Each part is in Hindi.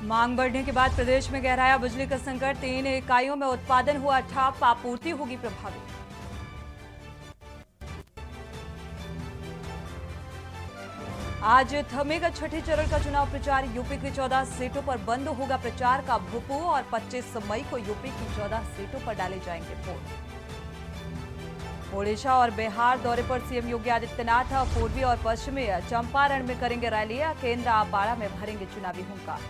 मांग बढ़ने के बाद प्रदेश में गहराया बिजली का संकट। 3 इकाइयों में उत्पादन हुआ ठप, आपूर्ति होगी प्रभावित। आज थमेगा छठे चरण का चुनाव प्रचार। यूपी की 14 सीटों पर बंद होगा प्रचार का भूपू और 25 मई को यूपी की 14 सीटों पर डाले जाएंगे वोट। ओडिशा और बिहार दौरे पर सीएम योगी आदित्यनाथ पूर्वी और पश्चिमी चंपारण में करेंगे रैलियां। केंद्र अम्बाड़ा में भरेंगे चुनावी हुंकार।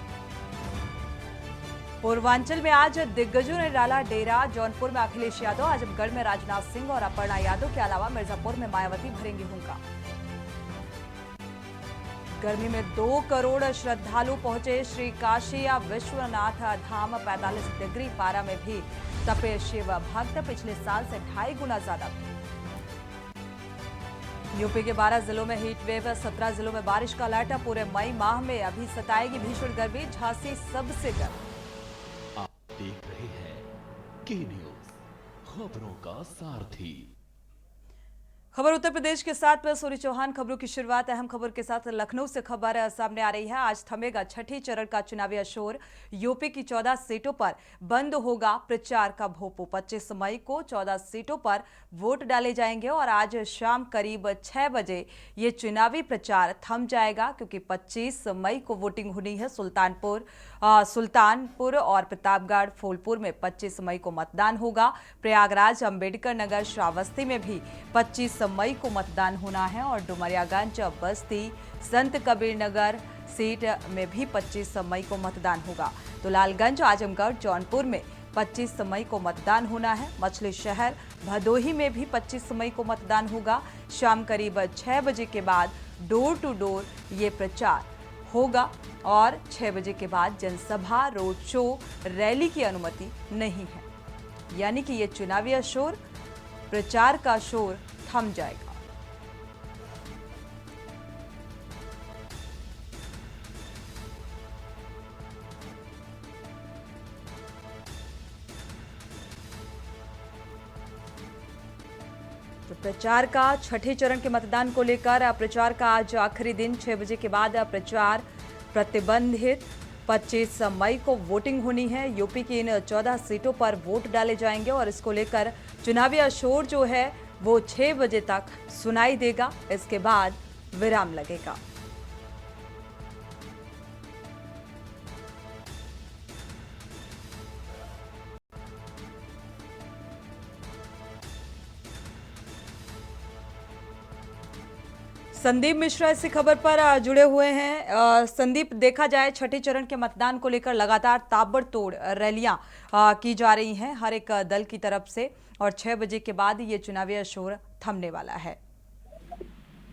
पूर्वांचल में आज दिग्गजों ने डाला डेरा। जौनपुर में अखिलेश यादव, आजमगढ़ में राजनाथ सिंह और अपर्णा यादव के अलावा मिर्जापुर में मायावती भरेंगी हुंकार। गर्मी में 2 करोड़ श्रद्धालु पहुंचे श्री काशी विश्वनाथ धाम। 45 डिग्री पारा में भी तपे शिव भक्त, पिछले साल से 2.5 गुना ज्यादा। यूपी के 12 जिलों में हीट वेव, 17 जिलों में बारिश का अलर्ट। पूरे मई माह में अभी सताएगी भीषण गर्मी। झांसी सबसे गर्म। आप देख रहे हैं के न्यूज, खबरों का सारथी। खबर उत्तर प्रदेश के साथ मैं सूर्य चौहान। खबरों की शुरुआत अहम खबर के साथ लखनऊ से खबर सामने आ रही है। आज थमेगा छठे चरण का चुनावी अशोर। यूपी की 14 सीटों पर बंद होगा प्रचार का भोपू। 25 मई को 14 सीटों पर वोट डाले जाएंगे और आज शाम करीब 6 बजे ये चुनावी प्रचार थम जाएगा, क्योंकि 25 मई को वोटिंग होनी है। सुल्तानपुर और प्रतापगढ़, फूलपुर में 25 मई को मतदान होगा। प्रयागराज, अंबेडकर नगर, श्रावस्ती में भी 25 मई को मतदान होना है और डुमरियागंज, बस्ती, संत कबीर नगर सीट में भी 25 मई को मतदान होगा। तो लालगंज, आजमगढ़, जौनपुर में 25 मई को मतदान होना है। मछली शहर, भदोही में भी 25 मई को मतदान होगा। शाम करीब 6 बजे के बाद डोर टू डोर ये प्रचार होगा और 6 बजे के बाद जनसभा, रोड शो, रैली की अनुमति नहीं है। यानी कि ये चुनावी अशोर, प्रचार का शोर थम जाएगा। तो प्रचार का छठे चरण के मतदान को लेकर प्रचार का आज आखिरी दिन। 6 बजे के बाद प्रचार प्रतिबंधित। 25 मई को वोटिंग होनी है। यूपी की इन 14 सीटों पर वोट डाले जाएंगे और इसको लेकर चुनावी अशोर जो है वो 6 बजे तक सुनाई देगा। इसके बाद विराम लगेगा। संदीप मिश्रा इसी खबर पर जुड़े हुए हैं। संदीप, देखा जाए छठे चरण के मतदान को लेकर लगातार ताबड़तोड़ रैलियां की जा रही हैं हर एक दल की तरफ से, और 6 बजे के बाद ये चुनावी अशोर थमने वाला है।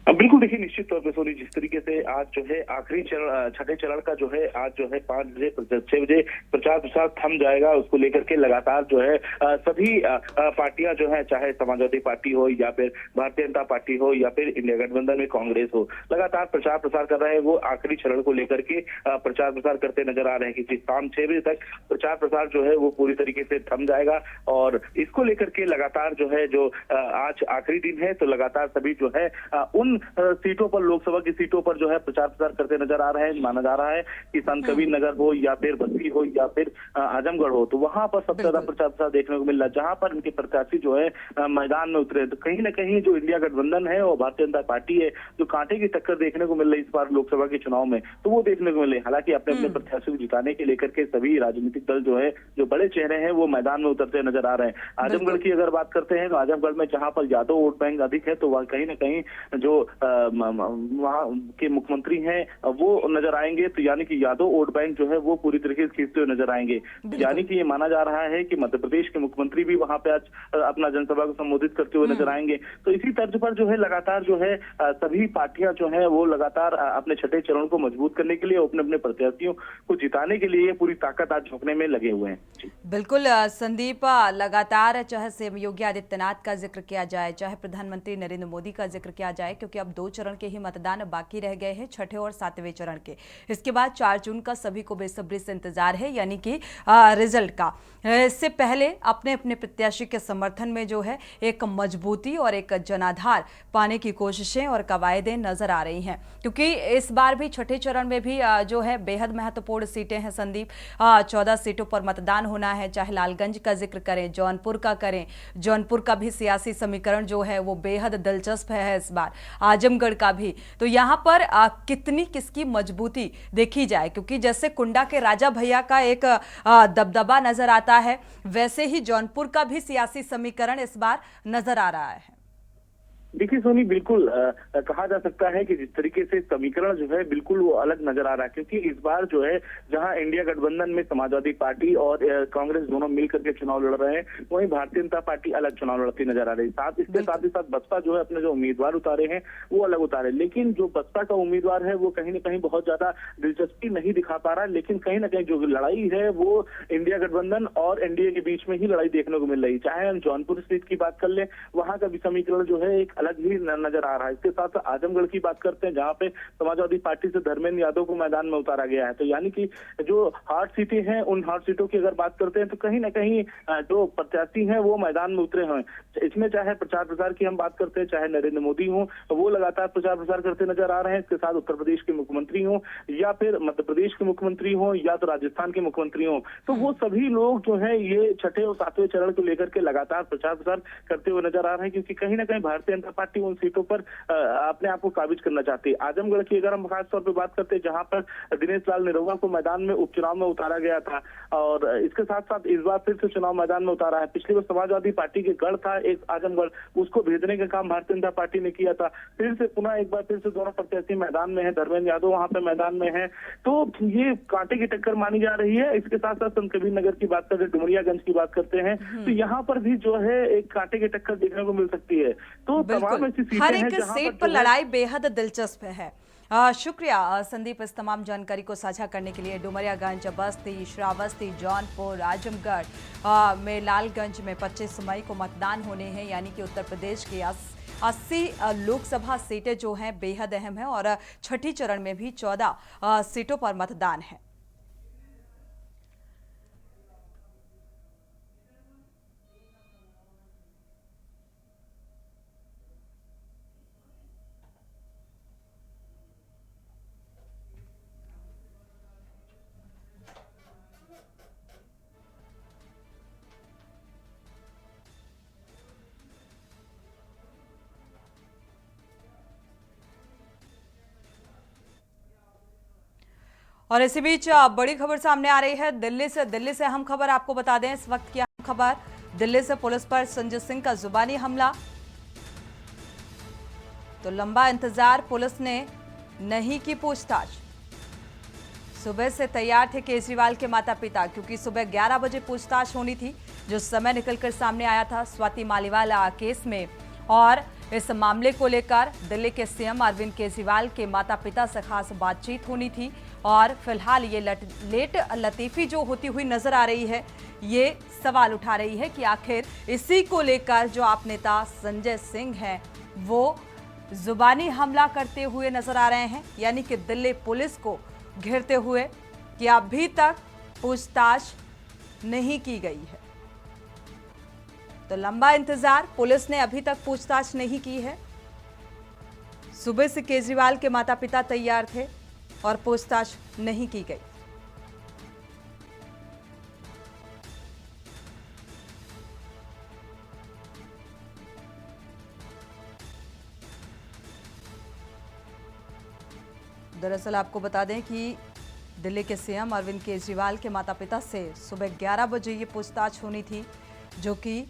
बिल्कुल, देखिए निश्चित तौर पे सोनी, जिस तरीके से आज जो है आखिरी चरण, छठे चरण का जो है आज जो है 5 बजे 6 बजे प्रचार प्रसार थम जाएगा। उसको लेकर के लगातार जो है सभी पार्टियां जो है, चाहे समाजवादी पार्टी हो या फिर भारतीय जनता पार्टी हो या फिर इंडिया गठबंधन में कांग्रेस हो, लगातार प्रचार प्रसार कर रहे हैं। वो आखिरी चरण को लेकर के प्रचार प्रसार करते नजर आ रहे हैं कि शाम 6 बजे तक प्रचार प्रसार जो है वो पूरी तरीके से थम जाएगा। और इसको लेकर के लगातार जो है, जो आज आखिरी दिन है, तो लगातार सभी जो है उन सीटों पर, लोकसभा की सीटों पर जो है प्रचार प्रसार करते नजर आ रहे हैं। माना जा रहा है कि संत कबीर नगर हो या फिर बस्ती हो या फिर आजमगढ़ हो, तो वहां पर सबसे ज्यादा प्रचार प्रसार देखने को मिल रहा है, जहां पर इनके प्रत्याशी जो है मैदान में उतरे। तो कहीं ना कहीं जो इंडिया गठबंधन है और भारतीय जनता पार्टी है, जो कांटे की टक्कर देखने को मिल रही है इस बार लोकसभा के चुनाव में, तो वो देखने को मिल रही है। हालांकि अपने अपने प्रत्याशियों को जिताने के लेकर के सभी राजनीतिक दल जो है, जो बड़े चेहरे हैं, वो मैदान में उतरते नजर आ रहे हैं। आजमगढ़ की अगर बात करते हैं तो आजमगढ़ में जहां पर यादव वोट बैंक अधिक है, तो वह कहीं ना कहीं जो वहाँ के मुख्यमंत्री हैं वो नजर आएंगे। तो यानी कि यादव वोट बैंक जो है वो पूरी तरीके से खींचते हुए नजर आएंगे। यानी कि ये माना जा रहा है कि मध्य प्रदेश के मुख्यमंत्री भी वहां पे आज अपना जनसभा को संबोधित करते हुए नजर आएंगे। तो इसी तर्ज पर जो है लगातार जो है सभी पार्टियां जो है वो लगातार अपने छठे चरण को मजबूत करने के लिए, अपने अपने प्रत्याशियों को जिताने के लिए पूरी ताकत आज झोंकने में लगे हुए हैं। बिल्कुल संदीप, लगातार चाहे सीएम योगी आदित्यनाथ का जिक्र किया जाए, चाहे प्रधानमंत्री नरेंद्र मोदी का जिक्र किया जाए, क्योंकि क्योंकि अब 2 चरण के ही मतदान बाकी रह गए हैं, छठे और 7वें चरण के। इसके बाद 4 जून का सभी को बेसब्री से इंतजार है, यानी कि रिजल्ट का। इससे पहले अपने अपने प्रत्याशी के समर्थन में जो है एक मजबूती और एक जनाधार पाने की कोशिशें और कवायदें नजर आ रही हैं, क्योंकि इस बार भी छठे चरण में भी जो है बेहद महत्वपूर्ण सीटें हैं संदीप। 14 सीटों पर मतदान होना है, चाहे लालगंज का जिक्र करें, जौनपुर का करें। जौनपुर का भी सियासी समीकरण जो है वो बेहद दिलचस्प है इस बार, आजमगढ़ का भी। तो यहाँ पर कितनी किसकी मजबूती देखी जाए, क्योंकि जैसे कुंडा के राजा भैया का एक दबदबा नजर आता है, वैसे ही जौनपुर का भी सियासी समीकरण इस बार नजर आ रहा है। देखिए सोनी, बिल्कुल कहा जा सकता है कि जिस तरीके से समीकरण जो है बिल्कुल वो अलग नजर आ रहा है, क्योंकि इस बार जो है जहां इंडिया गठबंधन में समाजवादी पार्टी और कांग्रेस दोनों मिलकर के चुनाव लड़ रहे हैं, वहीं भारतीय जनता पार्टी अलग चुनाव लड़ती नजर आ रही है। इसके साथ ही साथ बसपा जो है अपने जो उम्मीदवार उतारे हैं वो अलग उतारे, लेकिन जो बसपा का उम्मीदवार है वो कहीं ना कहीं बहुत ज्यादा दिलचस्पी नहीं दिखा पा रहा है। लेकिन कहीं ना कहीं जो लड़ाई है वो इंडिया गठबंधन और एनडीए के बीच में ही लड़ाई देखने को मिल रही है। चाहे हम जौनपुर सीट की बात कर ले, वहां का भी समीकरण जो है एक अलग ही नजर आ रहा है। इसके साथ आजमगढ़ की बात करते हैं, जहां पे समाजवादी पार्टी से धर्मेंद्र यादव को मैदान में उतारा गया है। तो यानी कि जो हार्ड सीटें हैं, उन हार्ड सीटों की अगर बात करते हैं तो कहीं ना कहीं जो प्रत्याशी हैं वो मैदान में उतरे हैं। इसमें चाहे प्रचार प्रसार की हम बात करते हैं, चाहे नरेंद्र मोदी हो, तो वो लगातार प्रचार प्रसार करते नजर आ रहे हैं। इसके साथ उत्तर प्रदेश के मुख्यमंत्री हो, या फिर मध्य प्रदेश के मुख्यमंत्री हो, या तो राजस्थान के मुख्यमंत्री हो, तो वो सभी लोग जो है ये छठे और 7वें चरण को लेकर के लगातार प्रचार प्रसार करते हुए नजर आ रहे हैं, क्योंकि कहीं ना कहीं भारतीय जनता पार्टी उन सीटों पर अपने आप को काबिज करना चाहती है। आजमगढ़ की अगर हम खास तौर पर बात करते हैं, जहां पर दिनेश लाल निरहुआ को मैदान में उपचुनाव में उतारा गया था, और इसके साथ साथ इस बार फिर से चुनाव मैदान में उतारा है। पिछली बार समाजवादी पार्टी के गढ़ था एक आजमगढ़, उसको भेजने का काम भारतीय जनता पार्टी ने किया था। फिर से पुनः एक बार फिर से दोनों प्रत्याशी मैदान में है, धर्मेंद्र यादव वहां पे मैदान में है, तो ये कांटे की टक्कर मानी जा रही है। इसके साथ साथ संत कबीर नगर की बात करते, डुमरियागंज की बात करते हैं, तो यहाँ पर भी जो है एक कांटे की टक्कर देखने को मिल सकती है। तो तमाम ऐसी सीटें हैं जहां सीट पर लड़ाई बेहद दिलचस्प है। शुक्रिया संदीप इस तमाम जानकारी को साझा करने के लिए। डुमरियागंज, बस्ती, श्रावस्ती, जौनपुर, आजमगढ़ में लालगंज में 25 मई को मतदान होने हैं, यानी कि उत्तर प्रदेश की 80 लोकसभा सीटें जो हैं बेहद अहम है, और छठी चरण में भी 14 सीटों पर मतदान है। और इसी बीच बड़ी खबर सामने आ रही है दिल्ली से अहम खबर आपको बता दें। इस वक्त की अहम खबर, दिल्ली से पुलिस पर संजय सिंह का जुबानी हमला। तो लंबा इंतजार, पुलिस ने नहीं की पूछताछ। सुबह से तैयार थे केजरीवाल के माता पिता, क्योंकि सुबह 11 बजे पूछताछ होनी थी, जो समय निकलकर सामने आया था स्वाति मालीवाल केस में। और इस मामले को लेकर दिल्ली के सीएम अरविंद केजरीवाल के माता पिता से खास बातचीत होनी थी। और फिलहाल ये लेट लतीफी जो होती हुई नजर आ रही है, ये सवाल उठा रही है कि आखिर इसी को लेकर जो आप नेता संजय सिंह हैं वो जुबानी हमला करते हुए नजर आ रहे हैं, यानी कि दिल्ली पुलिस को घेरते हुए, कि अभी तक पूछताछ नहीं की गई है। तो लंबा इंतजार, पुलिस ने अभी तक पूछताछ नहीं की है। सुबह से केजरीवाल के माता पिता तैयार थे और पूछताछ नहीं की गई। दरअसल आपको बता दें कि दिल्ली के सीएम अरविंद केजरीवाल के माता पिता से सुबह 11 बजे ये पूछताछ होनी थी, जो कि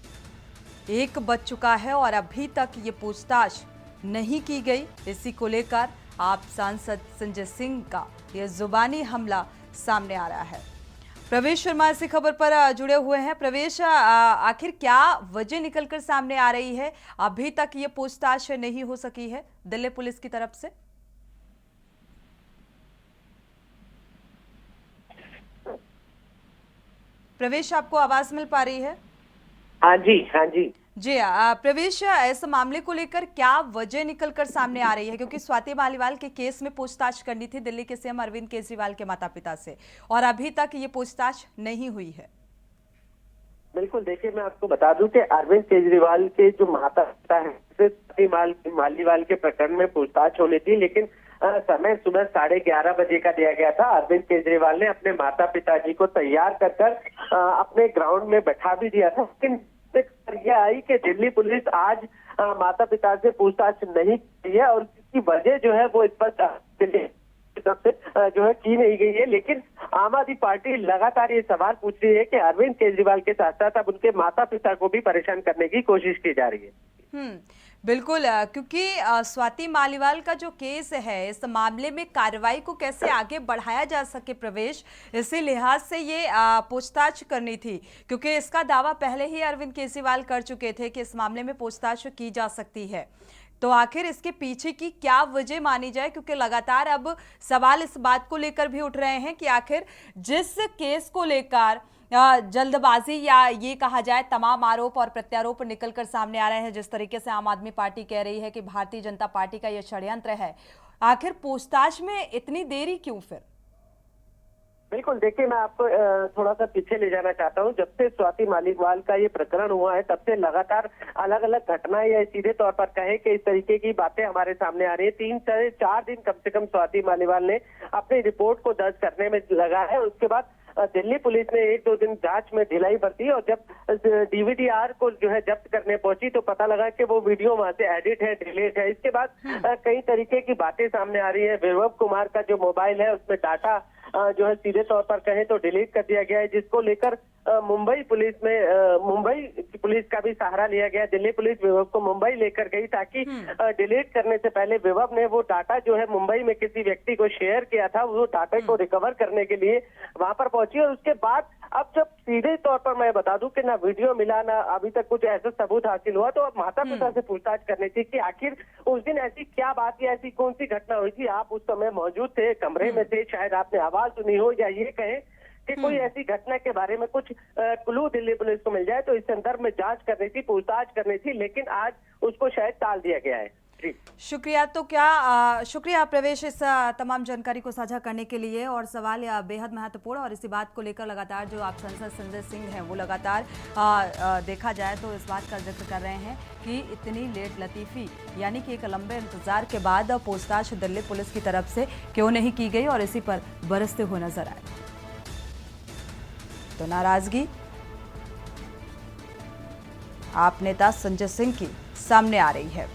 1 बज चुका है और अभी तक ये पूछताछ नहीं की गई। इसी को लेकर आप सांसद संजय सिंह का ये जुबानी हमला सामने आ रहा है। प्रवेश शर्मा इसी खबर पर जुड़े हुए हैं। प्रवेश, आखिर क्या वजह निकलकर सामने आ रही है, अभी तक ये पूछताछ नहीं हो सकी है दिल्ली पुलिस की तरफ से? प्रवेश, आपको आवाज मिल पा रही है? हाँ जी, हाँ जी। जी प्रवेश, इस मामले को लेकर क्या वजह निकलकर सामने आ रही है, क्योंकि स्वाति मालीवाल के केस में पूछताछ करनी थी दिल्ली के सीएम अरविंद केजरीवाल के माता पिता से, और अभी तक ये पूछताछ नहीं हुई है। बिल्कुल, देखिए मैं आपको बता दूं कि अरविंद केजरीवाल के जो माता पिता हैं स्वाति मालीवाल के प्रकरण में पूछताछ होनी थी, लेकिन समय सुबह 11:30 बजे का दिया गया था। अरविंद केजरीवाल ने अपने माता पिताजी को तैयार कर अपने ग्राउंड में बैठा भी दिया था, लेकिन यह आई कि दिल्ली पुलिस आज माता पिता से पूछताछ नहीं की है और इसकी वजह जो है वो स्पष्ट दिल्ली तरफ से जो है की नहीं गई है। लेकिन आम आदमी पार्टी लगातार ये सवाल पूछ रही है कि अरविंद केजरीवाल के साथ साथ अब उनके माता पिता को भी परेशान करने की कोशिश की जा रही है। बिल्कुल, क्योंकि स्वाति मालीवाल का जो केस है, इस मामले में कार्रवाई को कैसे आगे बढ़ाया जा सके प्रवेश, इसी लिहाज से ये पूछताछ करनी थी, क्योंकि इसका दावा पहले ही अरविंद केजरीवाल कर चुके थे कि इस मामले में पूछताछ की जा सकती है। तो आखिर इसके पीछे की क्या वजह मानी जाए, क्योंकि लगातार अब सवाल इस बात को लेकर भी उठ रहे हैं कि आखिर जिस केस को लेकर जल्दबाजी या ये कहा जाए तमाम आरोप और प्रत्यारोप निकलकर सामने आ रहे हैं, जिस तरीके से आम आदमी पार्टी कह रही है कि भारतीय जनता पार्टी का यह षड्यंत्र है, आखिर पूछताछ में इतनी देरी क्यों फिर? बिल्कुल, देखिए मैं आपको थोड़ा सा पीछे ले जाना चाहता हूं। जब से स्वाति मालीवाल का ये प्रकरण हुआ है तब से लगातार अलग अलग घटनाएं या सीधे तौर पर कहे कि इस तरीके की बातें हमारे सामने आ रही है। 3 से 4 दिन कम से कम स्वाति मालीवाल ने अपनी रिपोर्ट को दर्ज करने में लगा है। उसके बाद दिल्ली पुलिस ने 1-2 दिन जांच में ढिलाई बरती और जब डीवीडीआर को जो है जब्त करने पहुंची तो पता लगा कि वो वीडियो वहां से एडिट है, डिलीट है। इसके बाद कई तरीके की बातें सामने आ रही है। विभव कुमार का जो मोबाइल है उसमें डाटा जो है सीधे तौर पर कहें तो डिलीट कर दिया गया है, जिसको लेकर मुंबई पुलिस का भी सहारा लिया गया। दिल्ली पुलिस विभव को मुंबई लेकर गई ताकि डिलीट करने से पहले विभव ने वो डाटा जो है मुंबई में किसी व्यक्ति को शेयर किया था, वो डाटा को रिकवर करने के लिए वहां पर पहुंची। और उसके बाद अब जब सीधे तौर पर मैं बता दूं कि ना वीडियो मिला ना अभी तक कुछ ऐसा सबूत हासिल हुआ, तो अब माता पिता से पूछताछ करनी थी कि आखिर उस दिन ऐसी क्या बात या ऐसी कौन सी घटना हुई थी। आप उस समय मौजूद थे, कमरे में थे, शायद आपने आवाज सुनी हो, या ये कहें कि कोई ऐसी घटना के बारे में कुछ क्लू दिल्ली पुलिस को मिल जाए तो इस संदर्भ में जांच करनी थी, पूछताछ करनी थी, लेकिन आज उसको शायद टाल दिया गया है। शुक्रिया। तो शुक्रिया प्रवेश इस तमाम जानकारी को साझा करने के लिए। और सवाल बेहद महत्वपूर्ण, और इसी बात को लेकर लगातार जो आप सांसद संजय सिंह हैं वो लगातार देखा जाए तो इस बात का जिक्र कर रहे हैं कि इतनी लेट लतीफी, यानी कि एक लंबे इंतजार के बाद पूछताछ दिल्ली पुलिस की तरफ से क्यों नहीं की गई, और इसी पर बरसते हुए नजर आए। तो नाराजगी आप नेता संजय सिंह की सामने आ रही है।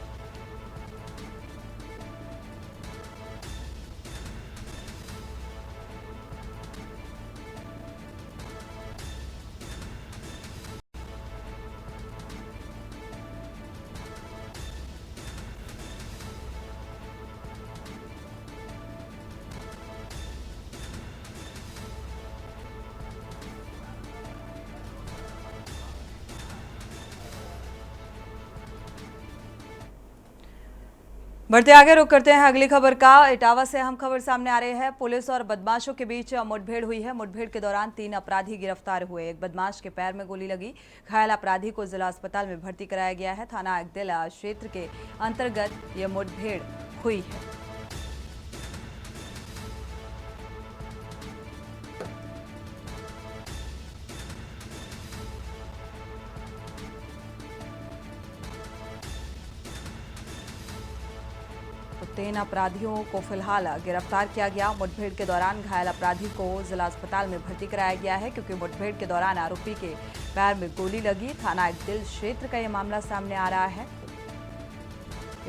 बढ़ते आगे रुक करते हैं अगली खबर का। इटावा से अहम खबर सामने आ रही है। पुलिस और बदमाशों के बीच मुठभेड़ हुई है। मुठभेड़ के दौरान 3 अपराधी गिरफ्तार हुए। एक बदमाश के पैर में गोली लगी। घायल अपराधी को जिला अस्पताल में भर्ती कराया गया है। थाना अगदिल क्षेत्र के अंतर्गत ये मुठभेड़ हुई है। तो 3 अपराधियों को फिलहाल गिरफ्तार किया गया। मुठभेड़ के दौरान घायल अपराधी को जिला अस्पताल में भर्ती कराया गया है, क्योंकि मुठभेड़ के दौरान आरोपी के पैर में गोली लगी। थाना अगदिल क्षेत्र का यह मामला सामने आ रहा है।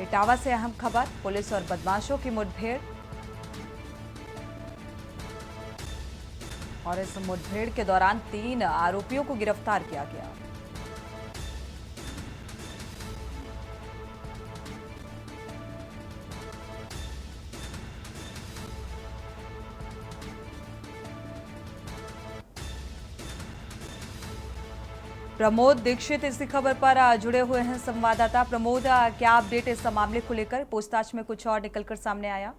इटावा से अहम खबर, पुलिस और बदमाशों की मुठभेड़, और इस मुठभेड़ के दौरान 3 आरोपियों को गिरफ्तार किया गया। प्रमोद दीक्षित इसी खबर पर जुड़े हुए हैं संवाददाता। प्रमोद, क्या अपडेट इस मामले को लेकर? पूछताछ में कुछ और निकलकर सामने आया?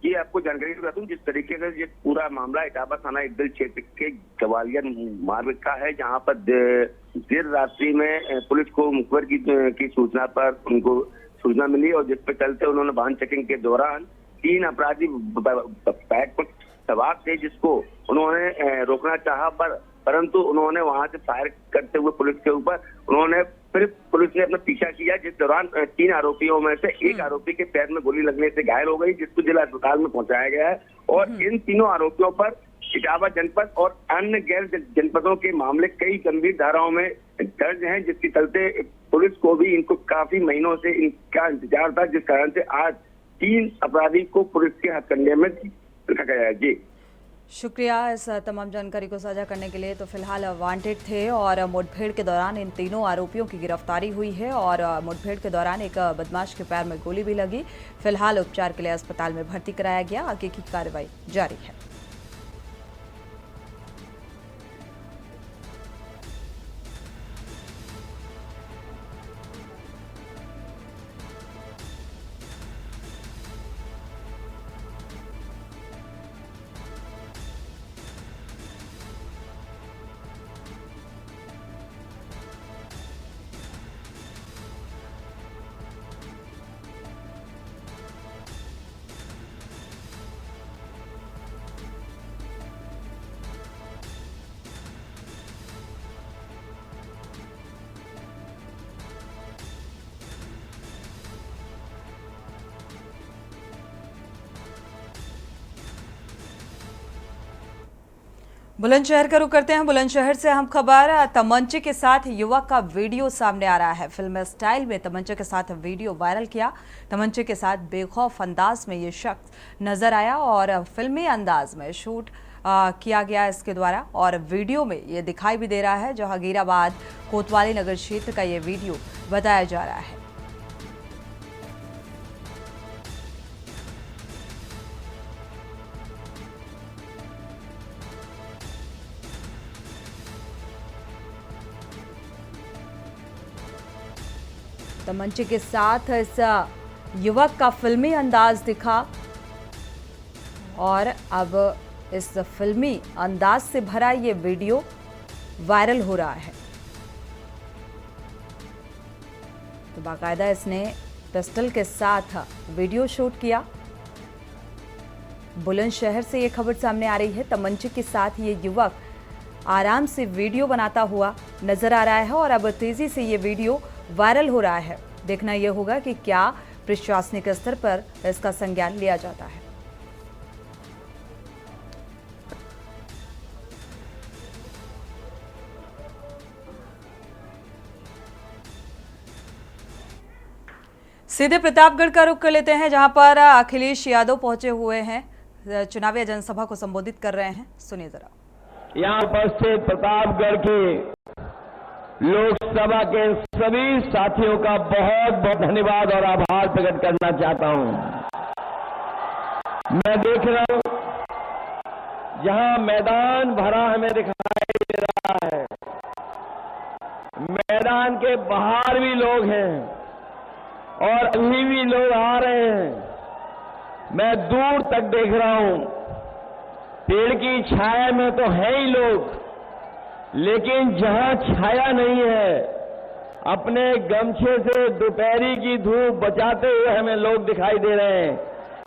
ये आपको जानकारी बता दूं, जिस तरीके से ये पूरा मामला इटावा थाना इकदल क्षेत्र के गवालियर मार्ग का है, जहां पर देर रात्रि में पुलिस को मुखबिर की सूचना पर उनको सूचना मिली और जिस पर चलते उन्होंने वाहन चेकिंग के दौरान 3 अपराधी बाइक पर सवार थे, जिसको उन्होंने रोकना चाहा परंतु उन्होंने वहां से फायर करते हुए पुलिस के ऊपर उन्होंने फिर पुलिस ने अपना पीछा किया, जिस दौरान 3 आरोपियों में से एक आरोपी के पैर में गोली लगने से घायल हो गई, जिसको जिला अस्पताल में पहुंचाया गया है। और इन तीनों आरोपियों पर इटावा जनपद और अन्य गैर जनपदों के मामले कई गंभीर धाराओं में दर्ज हैं, जिसके चलते पुलिस को भी इनको काफी महीनों से इनका इंतजार था, जिस कारण से आज 3 अपराधी को पुलिस के हथकंडे में रखा गया है। जी शुक्रिया इस तमाम जानकारी को साझा करने के लिए। तो फिलहाल वांटेड थे और मुठभेड़ के दौरान इन तीनों आरोपियों की गिरफ्तारी हुई है और मुठभेड़ के दौरान एक बदमाश के पैर में गोली भी लगी। फिलहाल उपचार के लिए अस्पताल में भर्ती कराया गया, आगे की कार्रवाई जारी है। बुलंदशहर का रुख करते हैं। बुलंदशहर से हम खबर, तमंचे के साथ युवक का वीडियो सामने आ रहा है। फिल्म स्टाइल में तमंचे के साथ वीडियो वायरल किया। तमंचे के साथ बेखौफ अंदाज में ये शख्स नजर आया और फिल्मी अंदाज में शूट किया गया इसके द्वारा और वीडियो में ये दिखाई भी दे रहा है। जहांगीराबाद कोतवाली नगर क्षेत्र का ये वीडियो बताया जा रहा है। तमंचे के साथ इस युवक का फिल्मी अंदाज दिखा और अब इस फिल्मी अंदाज से भरा ये वीडियो वायरल हो रहा है। तो बाकायदा इसने पिस्टल के साथ वीडियो शूट किया। बुलंदशहर से ये खबर सामने आ रही है। तमंचे के साथ ये युवक आराम से वीडियो बनाता हुआ नजर आ रहा है और अब तेजी से ये वीडियो वायरल हो रहा है। देखना यह होगा कि क्या प्रशासनिक स्तर पर इसका संज्ञान लिया जाता है। सीधे प्रतापगढ़ का रुख कर लेते हैं, जहां पर अखिलेश यादव पहुंचे हुए हैं, चुनावी जनसभा को संबोधित कर रहे हैं। सुनिए जरा। यहाँ उपस्थित प्रतापगढ़ की लोकसभा के सभी साथियों का बहुत बहुत धन्यवाद और आभार प्रकट करना चाहता हूं। मैं देख रहा हूं जहां मैदान भरा हमें दिखाई दे रहा है, मैदान के बाहर भी लोग हैं और अभी भी लोग आ रहे हैं। मैं दूर तक देख रहा हूं, पेड़ की छाया में तो है ही लोग, लेकिन जहां छाया नहीं है अपने गमछे से दोपहरी की धूप बचाते हुए हमें लोग दिखाई दे रहे हैं।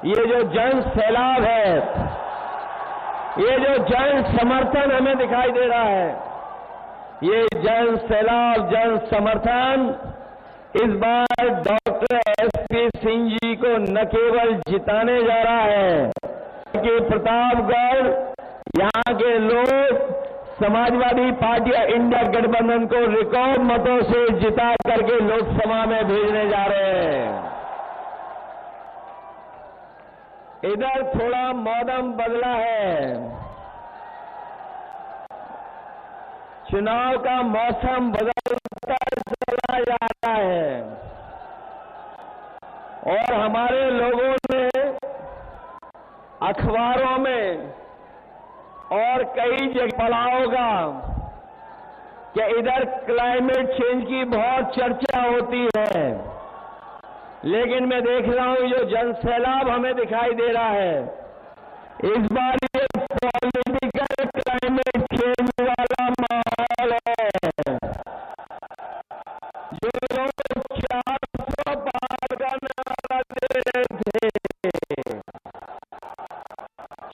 ये जो जन सैलाब है, ये जो जन समर्थन हमें दिखाई दे रहा है, ये जन सैलाब जन समर्थन इस बार डॉक्टर एसपी सिंह जी को न केवल जिताने जा रहा है कि प्रतापगढ़ यहाँ के लोग समाजवादी पार्टी इंडिया गठबंधन को रिकॉर्ड मतों से जिता करके लोकसभा में भेजने जा रहे हैं। इधर थोड़ा मौसम बदला है, चुनाव का मौसम बदलता चला जा रहा है और हमारे लोगों ने अखबारों में और कई जगह पढ़ा होगा कि इधर क्लाइमेट चेंज की बहुत चर्चा होती है। लेकिन मैं देख रहा हूं जो जन सैलाब हमें दिखाई दे रहा है, इस बार ये पॉलिटिकल क्लाइमेट चेंज वाला माहौल है। जो लोग 400 पार का नारा दे रहे थे,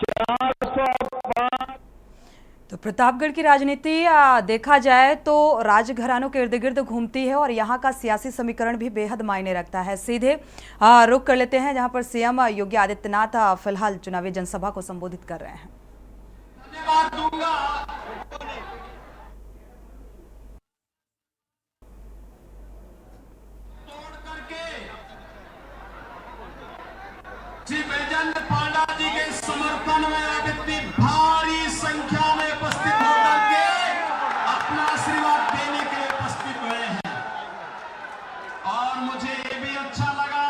400 पार। तो प्रतापगढ़ की राजनीति देखा जाए तो राजघरानों के इर्द गिर्द घूमती है और यहाँ का सियासी समीकरण भी बेहद मायने रखता है। सीधे रुख कर लेते हैं जहाँ पर सीएम योगी आदित्यनाथ फिलहाल चुनावी जनसभा को संबोधित कर रहे हैं। धन्यवाद दूंगा तोड़ करके श्री बैजयंत पांडा जी के समर्थन में अब इतनी भारी संख्या में उपस्थित होकर के अपना आशीर्वाद देने के लिए उपस्थित हुए हैं। और मुझे ये भी अच्छा लगा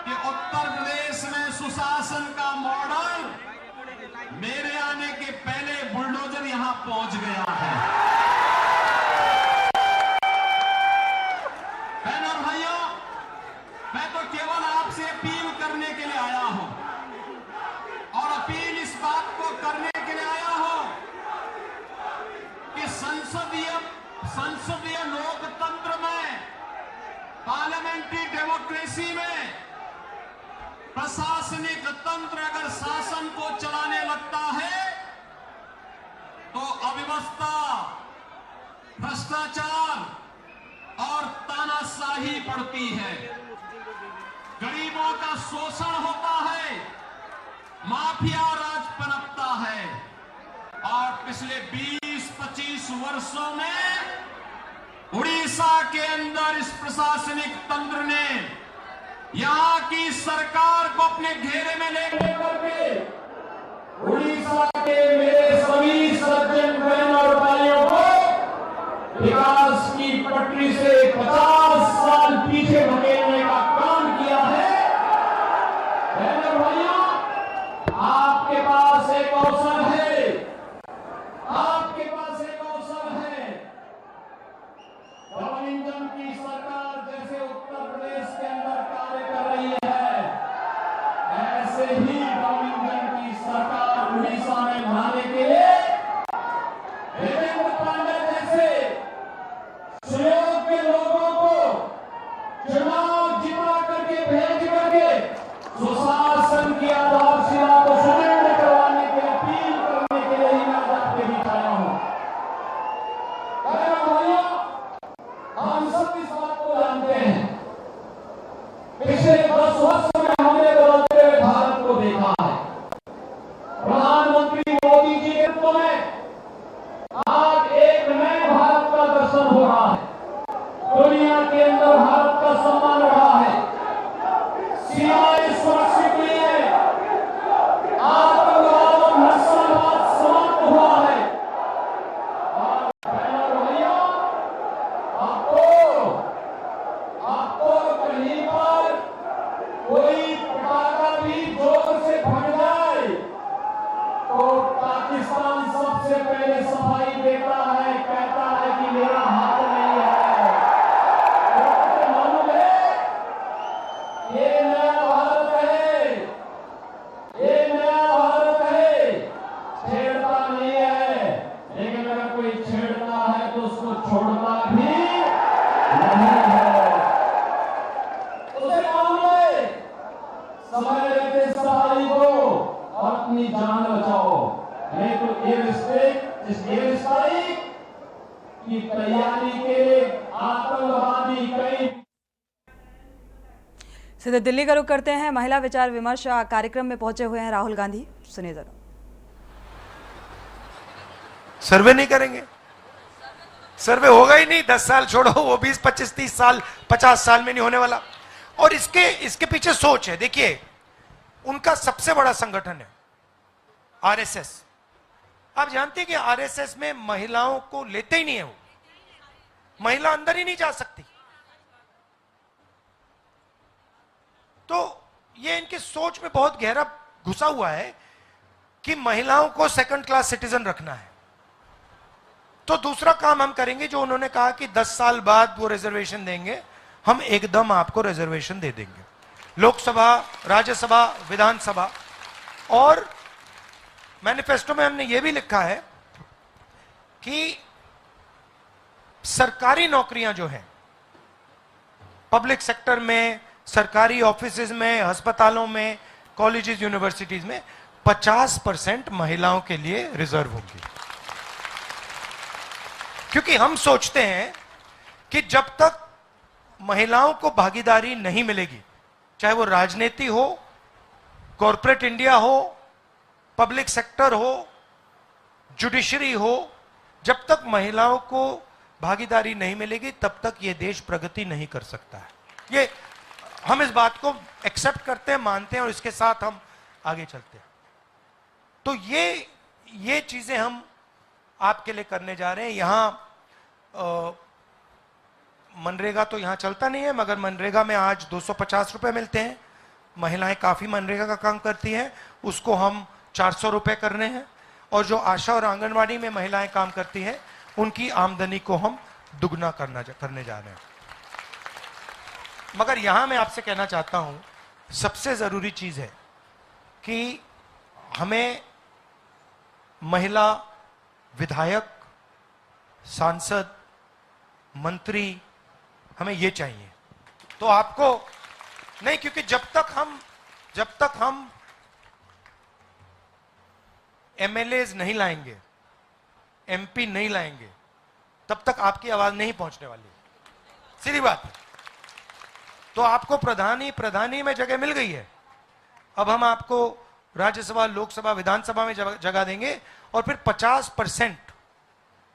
कि उत्तर प्रदेश में सुशासन का मॉडल मेरे आने के पहले बुलडोजर यहां पहुंच गया है। बहनों और भाइयों, मैं तो केवल आपसे अपील करने के लिए आया हूं और अपील इस बात को करने के लिए आया हूं कि संसदीय लोकतंत्र में, पार्लियामेंट्री डेमोक्रेसी में प्रशासनिक तंत्र अगर शासन को चलाने लगता है तो अव्यवस्था, भ्रष्टाचार और तानाशाही बढ़ती है, गरीबों का शोषण होता है, माफिया राज पनपता है। और पिछले 20-25 वर्षों में उड़ीसा के अंदर इस प्रशासनिक तंत्र ने यहां की सरकार को अपने घेरे में लेकर के उड़ीसा के मेरे सभी सज्जन बहन और भाइयों को विकास की पटरी से 50 साल पीछे धकेलने का काम किया है। बहन और भाइयों, आपके पास एक अवसर है, आपके पास एक अवसर है। डबल इंजन की सरकार जैसे उत्तर प्रदेश के अंदर कार्य कर रही है, ऐसे ही डबल इंजन की सरकार उड़ीसा में बनाने के लिए देवेंद्र पांडे जैसे सुयोग के लोगों को चुनाव जिता करके भेज करके सुशासन की आधारशिला को सुदृढ़ करवाने के लिए अपील करने के लिए ही मैं आपके बीच आया हूं। भाइयों, हम सब इस बात को जानते हैं, पिछले 10 वर्ष में हमने बदलते हुए भारत को देखा है। प्रधानमंत्री मोदी जी के नेतृत्व में आज एक नए भारत का दर्शन हो रहा है। दुनिया के अंदर भारत का सम्मान बढ़ा है, सीमाएं सुरक्षित हुई है, आतंकवाद और नक्सलवाद समाप्त हुआ है। और बहनों और भाइयों, आपको कहीं पर कोई पटाखा भी जोर से फट जाए तो पाकिस्तान सबसे पहले सफाई देता है, कहता है कि मेरा हाथ नहीं है। तो मालूम है ये नया भारत है, ये नया भारत है, छेड़ता नहीं है, लेकिन अगर कोई छेड़ता है तो उसको छोड़ता भी नहीं है। उसे मालूम है समय रहते सफाई को और अपनी जान बचाओ, नहीं तो एयर स्ट्राइक की तैयारी के लिए आतंकवादी कई। सीधे दिल्ली का रुख करते हैं। महिला विचार विमर्श कार्यक्रम में पहुंचे हुए हैं राहुल गांधी, सुनिए जरा। सर्वे नहीं करेंगे, सर्वे होगा ही नहीं। 10 साल छोड़ो, वो 20, 25, 30 साल, 50 साल में नहीं होने वाला। और इसके पीछे सोच है। देखिए, उनका सबसे बड़ा संगठन है आरएसएस। आप जानते हैं कि आरएसएस में महिलाओं को लेते ही नहीं है, वो महिला अंदर ही नहीं जा सकती। तो ये इनकी सोच में बहुत गहरा घुसा हुआ है कि महिलाओं को सेकंड क्लास सिटीजन रखना है। तो दूसरा काम हम करेंगे जो उन्होंने कहा कि 10 साल बाद वो रिजर्वेशन देंगे, हम एकदम आपको रिजर्वेशन दे देंगे। लोकसभा, राज्यसभा, विधानसभा। और मैनिफेस्टो में हमने यह भी लिखा है कि सरकारी नौकरियां जो हैं, पब्लिक सेक्टर में, सरकारी ऑफिसेज में, अस्पतालों में, कॉलेजेस, यूनिवर्सिटीज में 50% महिलाओं के लिए रिजर्व होंगी। क्योंकि हम सोचते हैं कि जब तक महिलाओं को भागीदारी नहीं मिलेगी, चाहे वो राजनीति हो, कॉरपोरेट इंडिया हो, पब्लिक सेक्टर हो, जुडिशरी हो, जब तक महिलाओं को भागीदारी नहीं मिलेगी तब तक ये देश प्रगति नहीं कर सकता है। ये हम इस बात को एक्सेप्ट करते हैं, मानते हैं और इसके साथ हम आगे चलते हैं। तो ये चीजें हम आपके लिए करने जा रहे हैं। यहां मनरेगा तो यहां चलता नहीं है, मगर मनरेगा में आज 250 रुपए मिलते हैं। महिलाएं काफी मनरेगा का काम करती हैं, उसको हम 400 रुपए कर रहे हैं। और जो आशा और आंगनवाड़ी में महिलाएं काम करती हैं, उनकी आमदनी को हम दुगना करने जा रहे हैं। मगर यहां मैं आपसे कहना चाहता हूं, सबसे जरूरी चीज है कि हमें महिला विधायक, सांसद, मंत्री, हमें ये चाहिए। तो आपको नहीं, क्योंकि जब तक हम एमएलएज नहीं लाएंगे, एमपी नहीं लाएंगे, तब तक आपकी आवाज नहीं पहुंचने वाली। सीधी बात है। तो आपको प्रधानी में जगह मिल गई है। अब हम आपको राज्यसभा, लोकसभा, विधानसभा में जगह देंगे और फिर 50%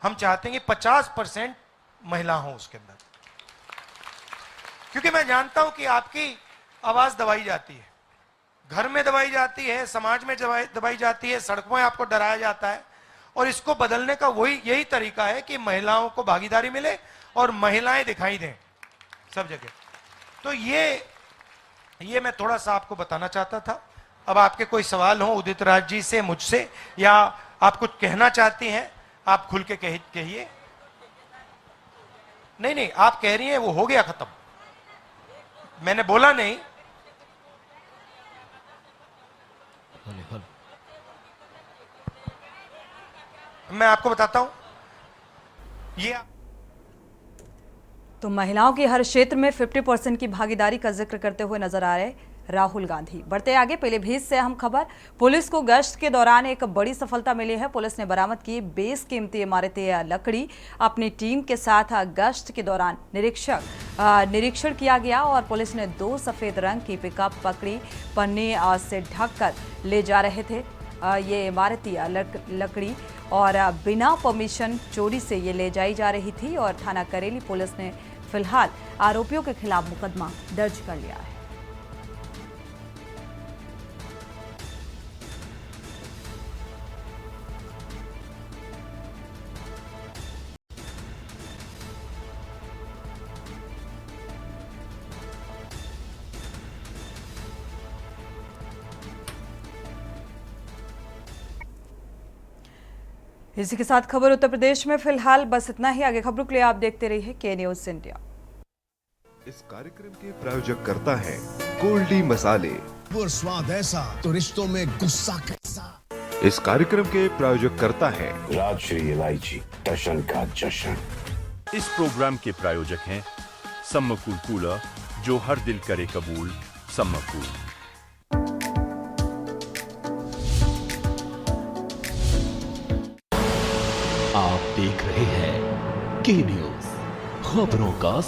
हम चाहते हैं कि 50% महिला हो उसके अंदर। क्योंकि मैं जानता हूं कि आपकी आवाज दबाई जाती है, घर में दबाई जाती है, समाज में दबाई जाती है, सड़कों में आपको डराया जाता है। और इसको बदलने का यही तरीका है कि महिलाओं को भागीदारी मिले और महिलाएं दिखाई दें सब जगह। तो ये मैं थोड़ा सा आपको बताना चाहता था। अब आपके कोई सवाल हो उदित राज जी से, मुझसे, या आप कुछ कहना चाहती हैं, आप खुल के कहिए। नहीं, आप कह रही हैं वो हो गया खत्म, मैंने बोला नहीं। मैं आपको बताता हूं, ये तो महिलाओं की हर क्षेत्र में 50% की भागीदारी का जिक्र करते हुए नजर आ रहे राहुल गांधी। बढ़ते आगे, पीलीभीत से अहम खबर। पुलिस को गश्त के दौरान एक बड़ी सफलता मिली है। पुलिस ने बरामद की बेशकीमती इमारती लकड़ी। अपनी टीम के साथ गश्त के दौरान निरीक्षण किया गया और पुलिस ने 2 सफेद रंग की पिकअप पकड़ी। पन्नी से ढककर ले जा रहे थे ये इमारती लकड़ी और बिना परमिशन चोरी से ये ले जाई जा रही थी। और थाना करेली पुलिस ने फिलहाल आरोपियों के खिलाफ मुकदमा दर्ज कर लिया है। इसी के साथ खबर उत्तर प्रदेश में फिलहाल बस इतना ही। आगे खबरों के लिए आप देखते रहिए के न्यूज़ इंडिया। इस कार्यक्रम के प्रायोजक करता है गोल्डी मसाले। और स्वाद ऐसा तो रिश्तों में गुस्सा कैसा। इस कार्यक्रम के प्रायोजक करता है राजश्री इलायची, टशन का जश्न। इस प्रोग्राम के प्रायोजक हैं सम्मकूल कूलर, जो हर दिल करे कबूल। सम्मकूल। आप देख रहे हैं के न्यूज़, खबरों का